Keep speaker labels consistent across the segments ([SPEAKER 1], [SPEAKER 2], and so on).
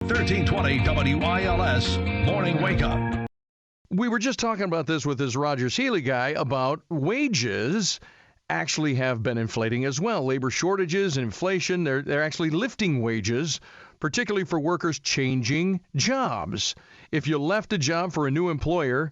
[SPEAKER 1] 1320 WILS Morning Wake Up.
[SPEAKER 2] We were just talking about this with this Rogers Healy guy about wages actually have been inflating as well. Labor shortages and inflation, they're actually lifting wages, particularly for workers changing jobs. If you left a job for a new employer,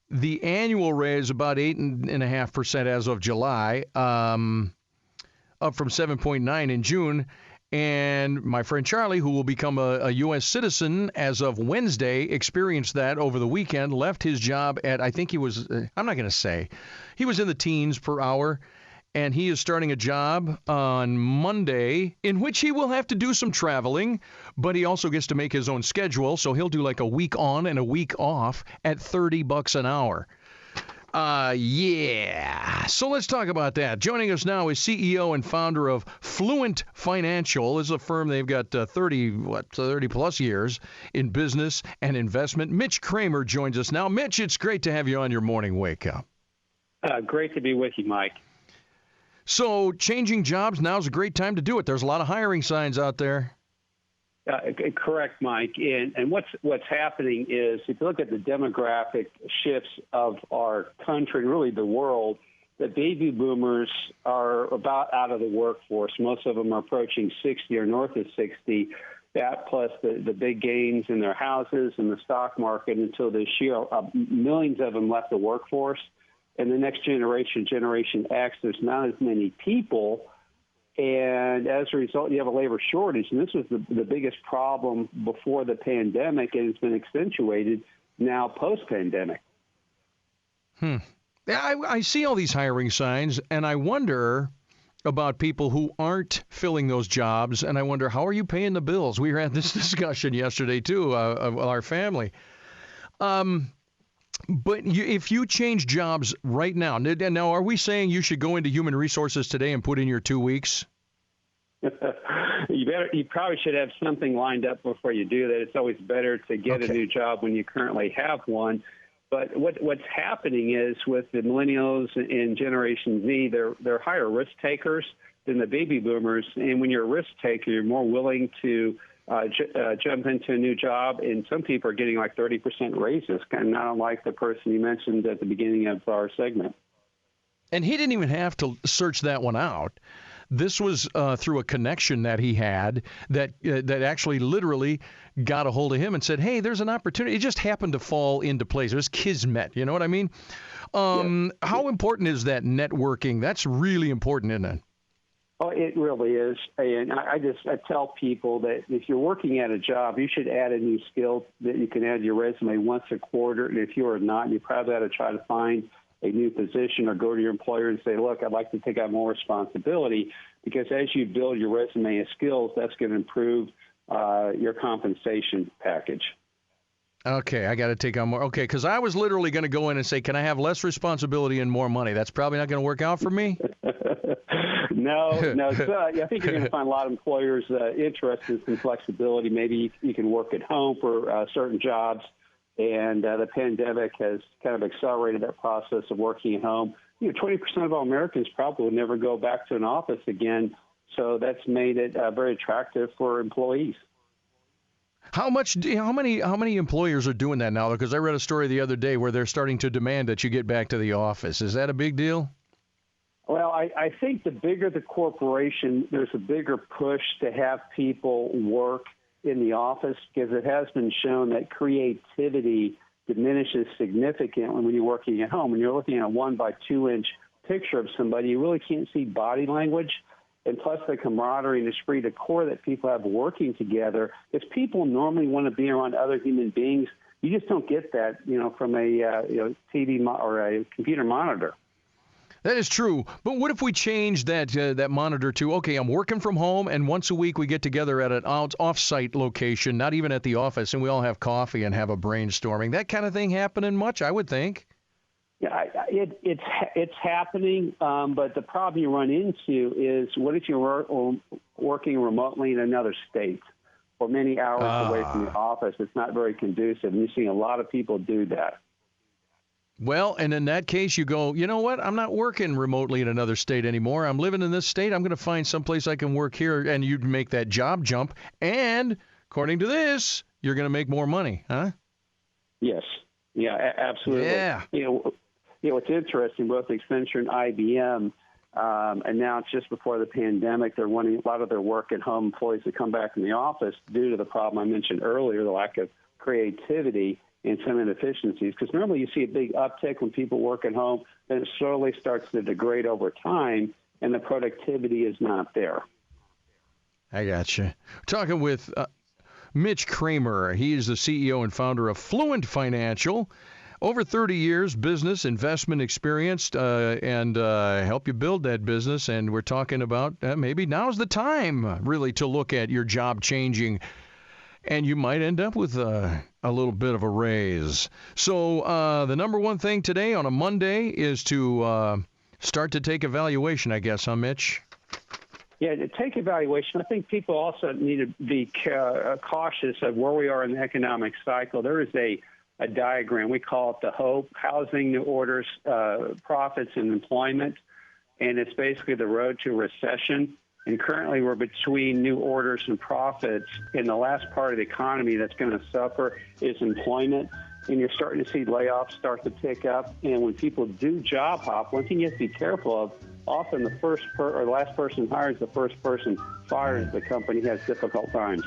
[SPEAKER 2] the annual raise is about 8.5% as of July, up from 7.9 in June. And my friend Charlie, who will become a U.S. citizen as of Wednesday, experienced that over the weekend, left his job at, I think he was, I'm not going to say, he was in the teens per hour, and he is starting a job on Monday in which he will have to do some traveling, but he also gets to make his own schedule, so he'll do like a week on and a week off at $30 an hour. Yeah. So let's talk about that. Joining us now is CEO and founder of Fluent Financial. This is a firm, they've got 30 plus years in business and investment. Mitch Kramer joins us now. Mitch, it's great to have you on your morning wake up.
[SPEAKER 3] Great to be with you, Mike.
[SPEAKER 2] So changing jobs, now's a great time to do it. There's a lot of hiring signs out there.
[SPEAKER 3] Correct, Mike. And what's happening is, if you look at the demographic shifts of our country, really the world, the baby boomers are about out of the workforce. Most of them are approaching 60 or north of 60. That plus the big gains in their houses and the stock market until this year, millions of them left the workforce. And the next generation, Generation X, there's not as many people. And as a result, you have a labor shortage. And this was the biggest problem before the pandemic, and it's been accentuated now post-pandemic.
[SPEAKER 2] I see all these hiring signs, and I wonder about people who aren't filling those jobs, and I wonder, how are you paying the bills? We had this discussion yesterday, too, of our family. But if you change jobs right now, are we saying you should go into human resources today and put in your 2 weeks?
[SPEAKER 3] You probably should have something lined up before you do that. It's always better to get a new job when you currently have one. But what's happening is, with the millennials and Generation Z, they're higher risk takers than the baby boomers. And when you're a risk taker, you're more willing to jump into a new job, and some people are getting like 30% raises, kind of not unlike the person you mentioned at the beginning of our segment.
[SPEAKER 2] And he didn't even have to search that one out. This was through a connection that he had that actually literally got a hold of him and said, hey, there's an opportunity. It just happened to fall into place. It was kismet. You know what I mean?
[SPEAKER 3] Yes.
[SPEAKER 2] How important is that networking? That's really important, isn't it?
[SPEAKER 3] Oh, it really is. And I tell people that if you're working at a job, you should add a new skill that you can add to your resume once a quarter. And if you are not, you probably ought to try to find a new position or go to your employer and say, look, I'd like to take on more responsibility, because as you build your resume of skills, that's going to improve your compensation package.
[SPEAKER 2] Okay, I got to take on more. Okay, because I was literally going to go in and say, can I have less responsibility and more money? That's probably not going to work out for me.
[SPEAKER 3] No. So I think you're going to find a lot of employers interested in some flexibility. Maybe you can work at home for certain jobs, and the pandemic has kind of accelerated that process of working at home. 20% of all Americans probably will never go back to an office again, so that's made it very attractive for employees.
[SPEAKER 2] How many employers are doing that now? Because I read a story the other day where they're starting to demand that you get back to the office. Is that a big deal?
[SPEAKER 3] Well, I think the bigger the corporation, there's a bigger push to have people work in the office, because it has been shown that creativity diminishes significantly when you're working at home. When you're looking at a 1 by 2 inch picture of somebody, you really can't see body language. And plus the camaraderie and esprit de corps that people have working together. If people normally want to be around other human beings, you just don't get that, from a TV or a computer monitor.
[SPEAKER 2] That is true. But what if we change that monitor to, okay, I'm working from home, and once a week we get together at an off-site location, not even at the office, and we all have coffee and have a brainstorming. That kind of thing happening much, I would think.
[SPEAKER 3] Yeah, it's happening, but the problem you run into is, what if you're working remotely in another state or many hours away from the office? It's not very conducive, and you're seeing a lot of people do that.
[SPEAKER 2] Well, and in that case, you go, you know what? I'm not working remotely in another state anymore. I'm living in this state. I'm going to find someplace I can work here, and you'd make that job jump and according to this, you're going to make more money, huh?
[SPEAKER 3] Yes. Yeah, absolutely.
[SPEAKER 2] Yeah.
[SPEAKER 3] What's interesting, both Accenture and IBM announced just before the pandemic they're wanting a lot of their work-at-home employees to come back in the office due to the problem I mentioned earlier, the lack of creativity and some inefficiencies. Because normally you see a big uptick when people work at home, then it slowly starts to degrade over time, and the productivity is not there.
[SPEAKER 2] I gotcha. Talking with Mitch Kramer. He is the CEO and founder of Fluent Financial. Over 30 years, business, investment experience, and help you build that business. And we're talking about maybe now's the time, really, to look at your job changing. And you might end up with a little bit of a raise. So the number one thing today on a Monday is to start to take evaluation, I guess, huh, Mitch?
[SPEAKER 3] Yeah, to take evaluation, I think people also need to be cautious of where we are in the economic cycle. There is a diagram. We call it the HOPE, Housing, New Orders, Profits, and Employment. And it's basically the road to recession. And currently we're between new orders and profits. And the last part of the economy that's going to suffer is employment. And you're starting to see layoffs start to pick up. And when people do job hop, one thing you have to be careful of, often the last person hired is the first person fired if the company has difficult times.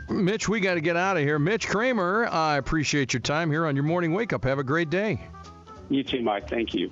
[SPEAKER 2] Mitch, we got to get out of here. Mitch Kramer, I appreciate your time here on your Morning Wake Up. Have a great day.
[SPEAKER 3] You too, Mike. Thank you.